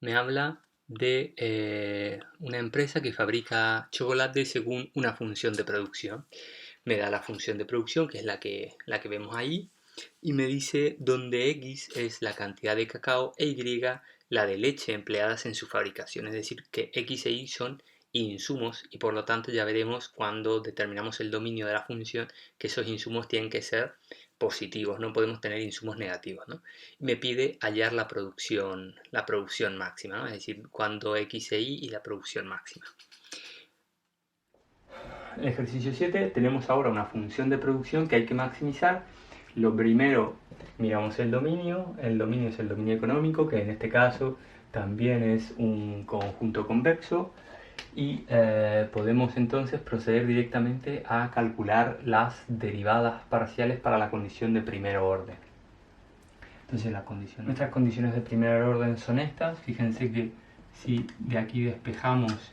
Me habla de una empresa que fabrica chocolate según una función de producción. Me da la función de producción, que es la que vemos ahí, y me dice donde X es la cantidad de cacao e Y la de leche empleadas en su fabricación. Es decir, que X e Y son insumos y por lo tanto ya veremos cuando determinamos el dominio de la función que esos insumos tienen que ser positivos, no podemos tener insumos negativos, ¿no? Me pide hallar la producción máxima, ¿no? Es decir, cuando X e Y y la producción máxima. En el ejercicio 7 tenemos ahora una función de producción que hay que maximizar. Lo primero, miramos el dominio es el dominio económico, que en este caso también es un conjunto convexo, y podemos entonces proceder directamente a calcular las derivadas parciales para la condición de primer orden. Entonces nuestras condiciones de primer orden son estas. Fíjense que si de aquí despejamos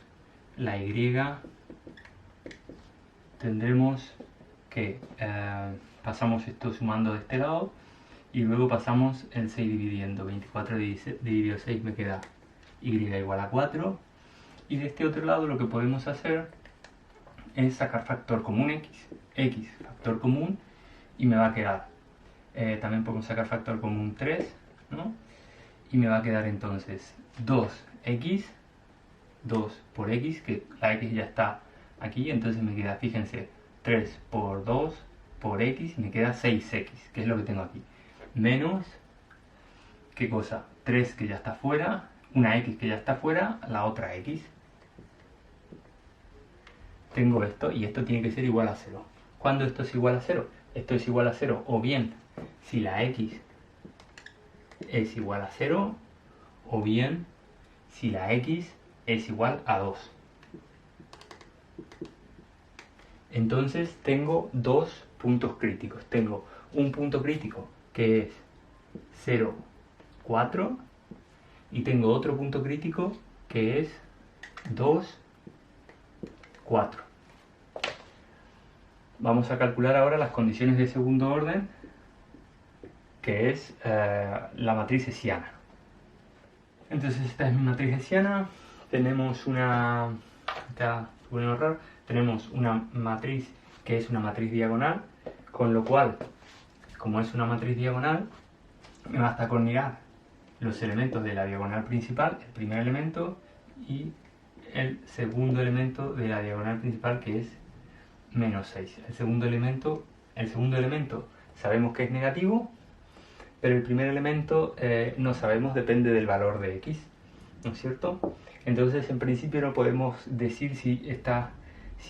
la Y, tendremos que pasamos esto sumando de este lado y luego pasamos el 6 dividiendo. 24 dividido 6 me queda Y igual a 4. Y de este otro lado lo que podemos hacer es sacar factor común X factor común, y me va a quedar, también podemos sacar factor común 3, ¿no? Y me va a quedar entonces 2x, 2 por x, que la x ya está aquí, entonces me queda, fíjense, 3 por 2 por x, y me queda 6x, que es lo que tengo aquí, menos, ¿qué cosa? 3 que ya está fuera, una x que ya está fuera, la otra x. Tengo esto, y esto tiene que ser igual a 0. ¿Cuándo esto es igual a 0? Esto es igual a 0 o bien si la x es igual a 0, o bien si la x es igual a 2. Entonces tengo dos puntos críticos. Tengo un punto crítico que es 0, 4, y tengo otro punto crítico que es 2, 4. Vamos a calcular ahora las condiciones de segundo orden, que es la matriz hessiana. Entonces esta es mi matriz hessiana. Tenemos una... tenemos una matriz que es una matriz diagonal, con lo cual, como es una matriz diagonal, me basta con mirar los elementos de la diagonal principal, el primer elemento, y el segundo elemento de la diagonal principal, que es menos 6. El segundo elemento sabemos que es negativo, pero el primer elemento no sabemos, depende del valor de x, ¿no es cierto? Entonces en principio no podemos decir si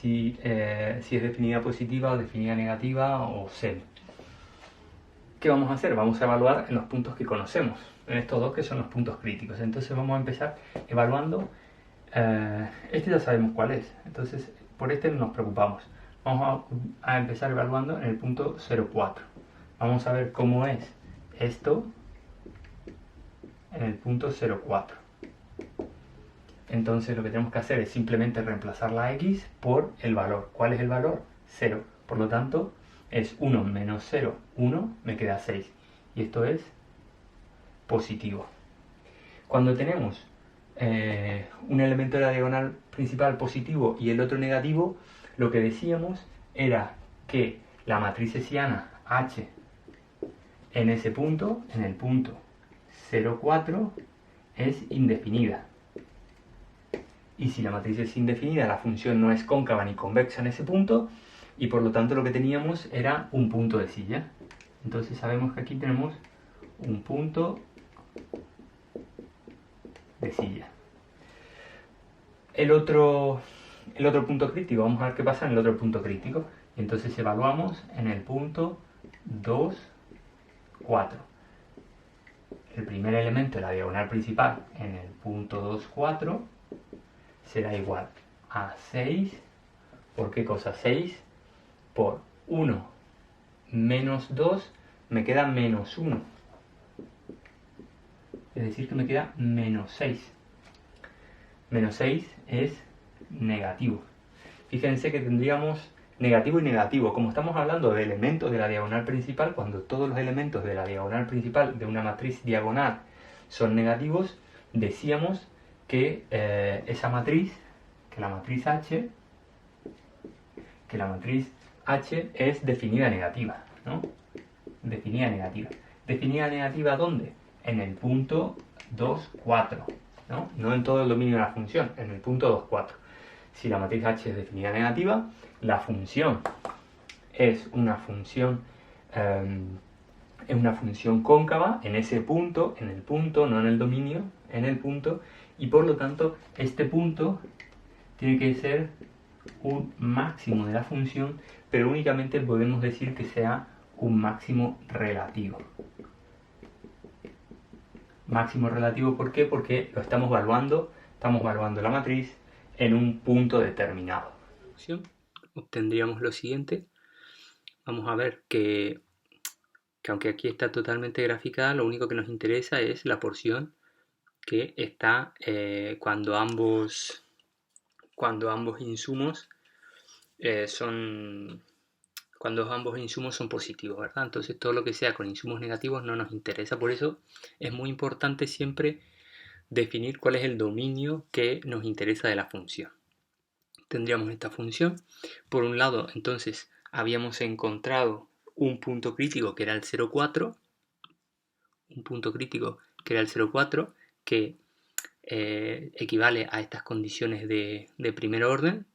es definida positiva o definida negativa o semi. ¿Qué vamos a hacer? Vamos a evaluar en los puntos que conocemos, en estos dos que son los puntos críticos. Entonces vamos a empezar evaluando, este ya sabemos cuál es, entonces por este no nos preocupamos. Vamos a empezar evaluando en el punto 0,4. Vamos a ver cómo es esto en el punto 0,4. Entonces lo que tenemos que hacer es simplemente reemplazar la x por el valor. ¿Cuál es el valor? 0. Por lo tanto, es 1 menos 0, 1, me queda 6. Y esto es positivo. Cuando tenemos un elemento de la diagonal principal positivo y el otro negativo, lo que decíamos era que la matriz hessiana H en ese punto, en el punto 0,4, es indefinida. Y si la matriz es indefinida, la función no es cóncava ni convexa en ese punto, y por lo tanto lo que teníamos era un punto de silla. Entonces sabemos que aquí tenemos un punto de silla. El otro punto crítico, vamos a ver qué pasa en el otro punto crítico. Entonces evaluamos en el punto 2, 4. El primer elemento de la diagonal principal en el punto 2, 4 será igual a 6. ¿Por qué cosa? 6 por 1 menos 2 me queda menos 1. Es decir, que me queda menos 6. Menos 6 es negativo. Fíjense que tendríamos negativo y negativo. Como estamos hablando de elementos de la diagonal principal, cuando todos los elementos de la diagonal principal de una matriz diagonal son negativos, decíamos que esa matriz, que la matriz H es definida negativa, ¿no? Definida negativa. ¿Definida negativa dónde? En el punto 2, 4, ¿no? No en todo el dominio de la función, en el punto 2, 4. Si la matriz H es definida negativa, la función es una función cóncava en ese punto, en el punto, no en el dominio, en el punto, y por lo tanto este punto tiene que ser un máximo de la función, pero únicamente podemos decir que sea un máximo relativo. Máximo relativo, ¿por qué? Porque lo estamos evaluando la matriz en un punto determinado. Obtendríamos lo siguiente. Vamos a ver que aunque aquí está totalmente graficada, lo único que nos interesa es la porción que está cuando ambos insumos son positivos, ¿verdad? Entonces todo lo que sea con insumos negativos no nos interesa. Por eso es muy importante siempre definir cuál es el dominio que nos interesa de la función. Tendríamos esta función. Por un lado, entonces, habíamos encontrado un punto crítico que era el 0,4. Un punto crítico que era el 0,4, que equivale a estas condiciones de primer orden.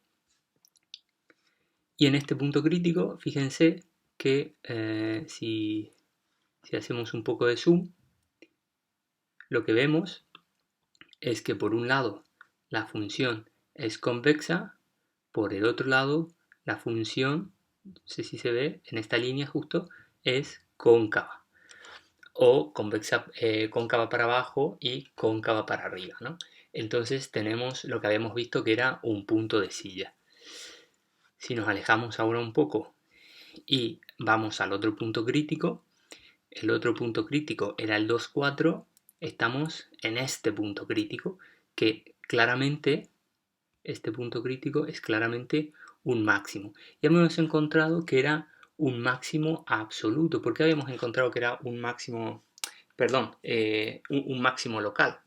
Y en este punto crítico, fíjense que si hacemos un poco de zoom, lo que vemos es que por un lado la función es convexa, por el otro lado la función, no sé si se ve en esta línea justo, es cóncava. O convexa, cóncava para abajo y cóncava para arriba, ¿no? Entonces tenemos lo que habíamos visto que era un punto de silla. Si nos alejamos ahora un poco y vamos al otro punto crítico, el otro punto crítico era el 2, 4, estamos en este punto crítico, que claramente, este punto crítico es claramente un máximo. Y hemos encontrado que era un máximo absoluto. ¿Por qué habíamos encontrado que era un máximo, un máximo local?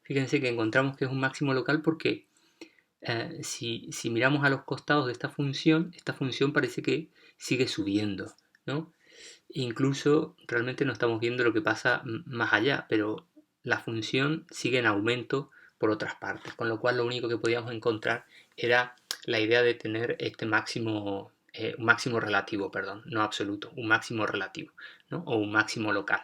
Fíjense que encontramos que es un máximo local porque si miramos a los costados de esta función parece que sigue subiendo, ¿no? Incluso realmente no estamos viendo lo que pasa más allá, pero la función sigue en aumento por otras partes, con lo cual lo único que podíamos encontrar era la idea de tener este máximo, un máximo relativo, perdón, no absoluto, un máximo relativo, ¿no? O un máximo local.